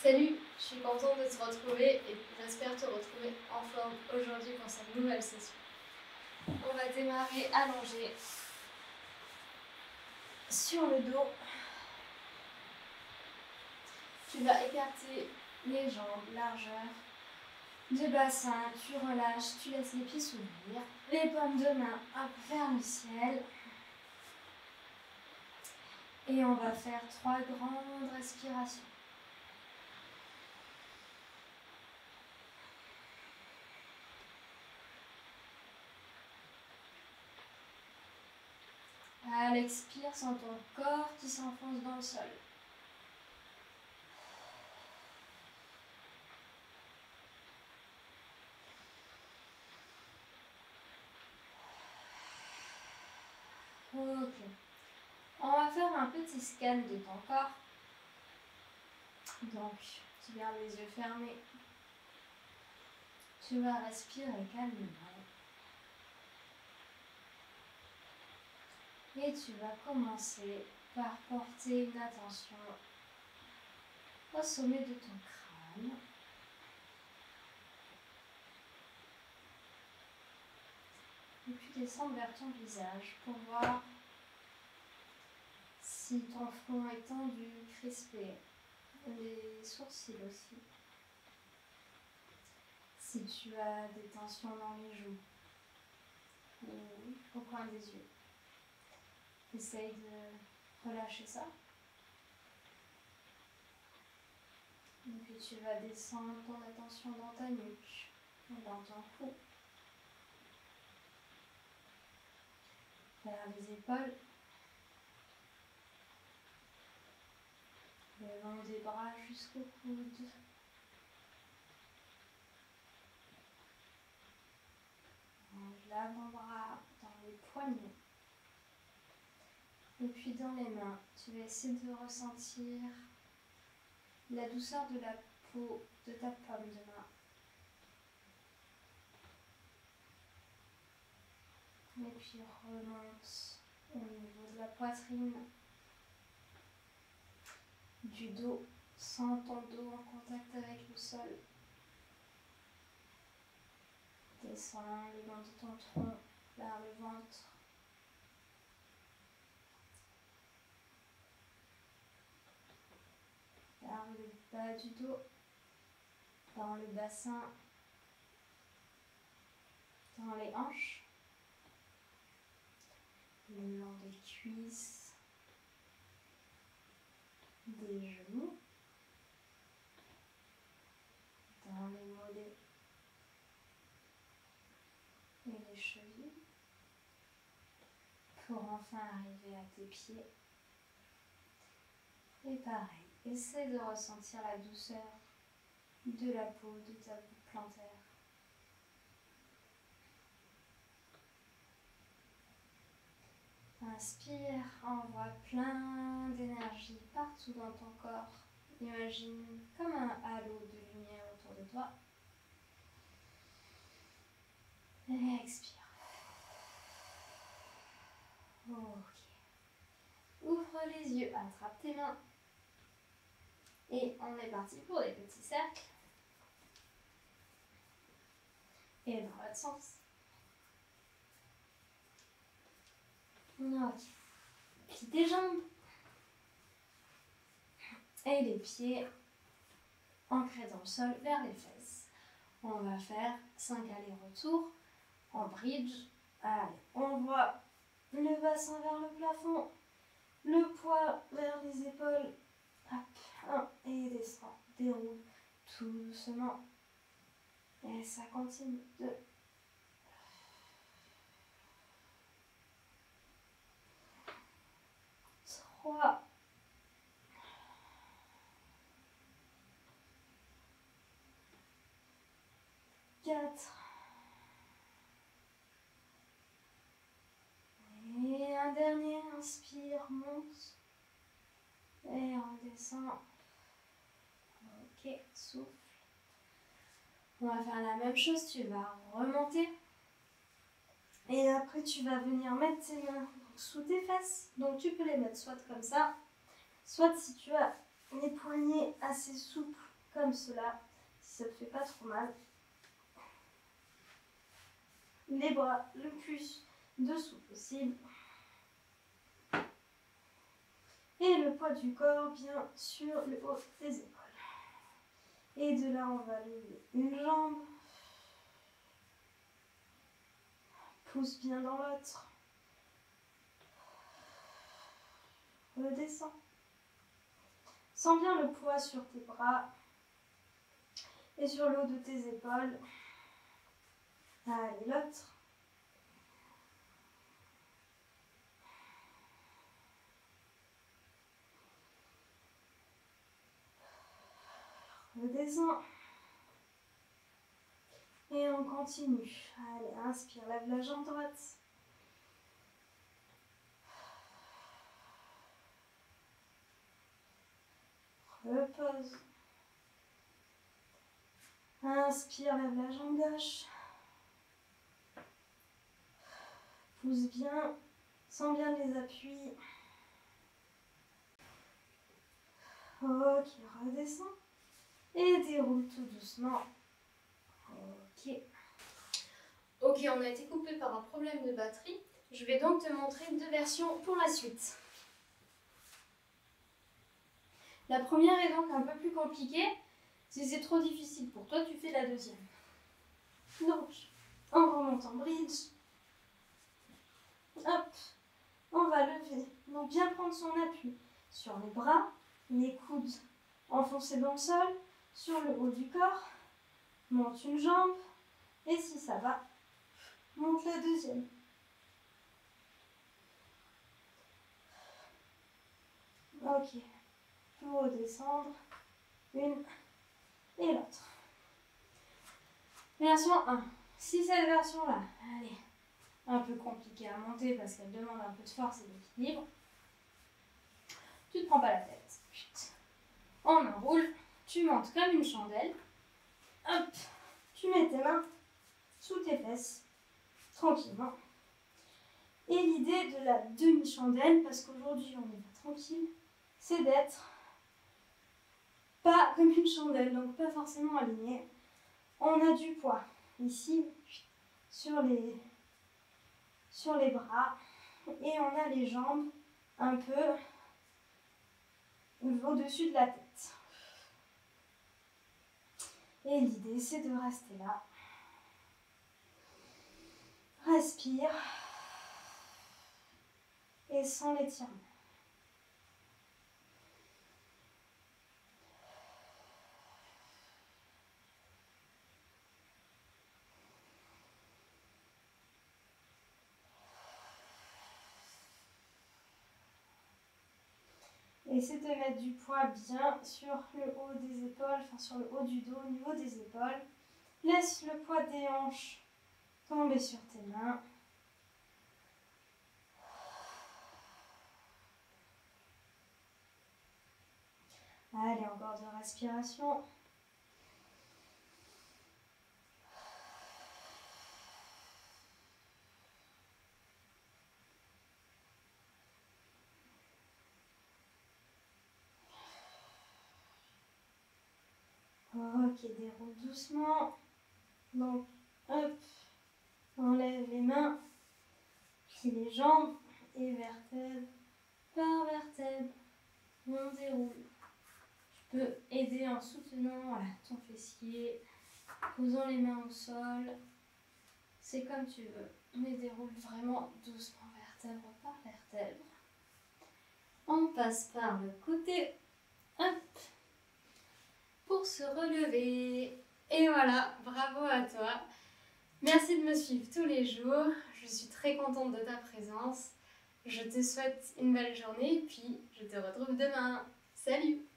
Salut, je suis contente de te retrouver et j'espère te retrouver en forme aujourd'hui pour cette nouvelle session. On va démarrer allongé sur le dos. Tu vas écarter les jambes, largeur du bassin, tu relâches, tu laisses les pieds s'ouvrir, les paumes de main hop, vers le ciel. Et on va faire 3 grandes respirations. À l'expire, sens ton corps qui s'enfonce dans le sol. Ok. On va faire un petit scan de ton corps. Donc, tu gardes les yeux fermés. Tu vas respirer calmement. Et tu vas commencer par porter une attention au sommet de ton crâne. Et puis descendre vers ton visage pour voir si ton front est tendu, crispé, les sourcils aussi. Si tu as des tensions dans les joues ou au coin des yeux. Essaye de relâcher ça. Et puis tu vas descendre ton attention dans ta nuque, dans ton cou, vers les épaules, le long des bras jusqu'au coude. L'avant-bras dans les poignets. Et puis dans les mains, tu vas essayer de ressentir la douceur de la peau de ta paume de main. Et puis remonte au niveau de la poitrine, du dos, sens ton dos en contact avec le sol. Descends le long de ton tronc vers le ventre. Vers le bas du dos, dans le bassin, dans les hanches, le long des cuisses, des genoux, dans les mollets et les chevilles, pour enfin arriver à tes pieds. Et pareil, essaie de ressentir la douceur de la peau de ta boue plantaire. Inspire, envoie plein d'énergie partout dans ton corps. Imagine comme un halo de lumière autour de toi. Et expire. Ok. Ouvre les yeux, attrape tes mains. Et on est parti pour des petits cercles. Et dans l'autre sens. Ok. Plie tes jambes. Et les pieds ancrés dans le sol vers les fesses. On va faire 5 allers-retours en bridge. Allez, on voit le bassin vers le plafond, le poids vers les épaules. Hop, 1 et descend. Déroule tout doucement. Et ça continue. 2. 3. 4. Et un dernier, inspire, monte. Et redescend. Ok, souffle. On va faire la même chose, tu vas remonter. Et après, tu vas venir mettre tes mains sous tes fesses. Donc, tu peux les mettre soit comme ça, soit si tu as les poignets assez souples, comme cela, si ça ne te fait pas trop mal. Les bras le plus dessous possible. Et le poids du corps bien sur le haut des épaules. Et de là, on va lever une jambe. Pousse bien dans l'autre. Redescends. Sens bien le poids sur tes bras et sur le haut de tes épaules. Allez, l'autre. Redescends. Et on continue. Allez, inspire, lève la jambe droite. Repose. Inspire, lève la jambe gauche. Pousse bien. Sens bien les appuis. Ok, redescends. Et déroule tout doucement. Ok. Ok, on a été coupé par un problème de batterie. Je vais donc te montrer deux versions pour la suite. La première est donc un peu plus compliquée. Si c'est trop difficile pour toi, tu fais la deuxième. Donc, on remonte en bridge. Hop, on va lever. Donc bien prendre son appui sur les bras, les coudes enfoncés dans le sol, sur le haut du corps. Monte une jambe. Et si ça va, monte la deuxième. Ok, pour redescendre, une et l'autre. Version 1. Si cette version-là, elle est un peu compliquée à monter parce qu'elle demande un peu de force et d'équilibre, tu ne te prends pas la tête. On enroule, tu montes comme une chandelle. Hop, tu mets tes mains sous tes fesses, tranquillement. Et l'idée de la demi-chandelle, parce qu'aujourd'hui on n'est pas tranquille, c'est d'être pas comme une chandelle, donc pas forcément aligné. On a du poids ici sur les bras et on a les jambes un peu au-dessus de la tête. Et l'idée, c'est de rester là. Respire et sans l'étirement. Essaie de mettre du poids bien sur le haut des épaules, enfin sur le haut du dos, au niveau des épaules. Laisse le poids des hanches tomber sur tes mains. Allez, encore de respiration. Ok, déroule doucement. Donc, hop, enlève les mains, puis les jambes, et vertèbre par vertèbre, on déroule. Tu peux aider en soutenant voilà, ton fessier, posant les mains au sol. C'est comme tu veux, mais déroule vraiment doucement, vertèbre par vertèbre. On passe par le côté, hop, pour se relever. Et voilà, bravo à toi. Merci de me suivre tous les jours. Je suis très contente de ta présence. Je te souhaite une belle journée et puis je te retrouve demain. Salut!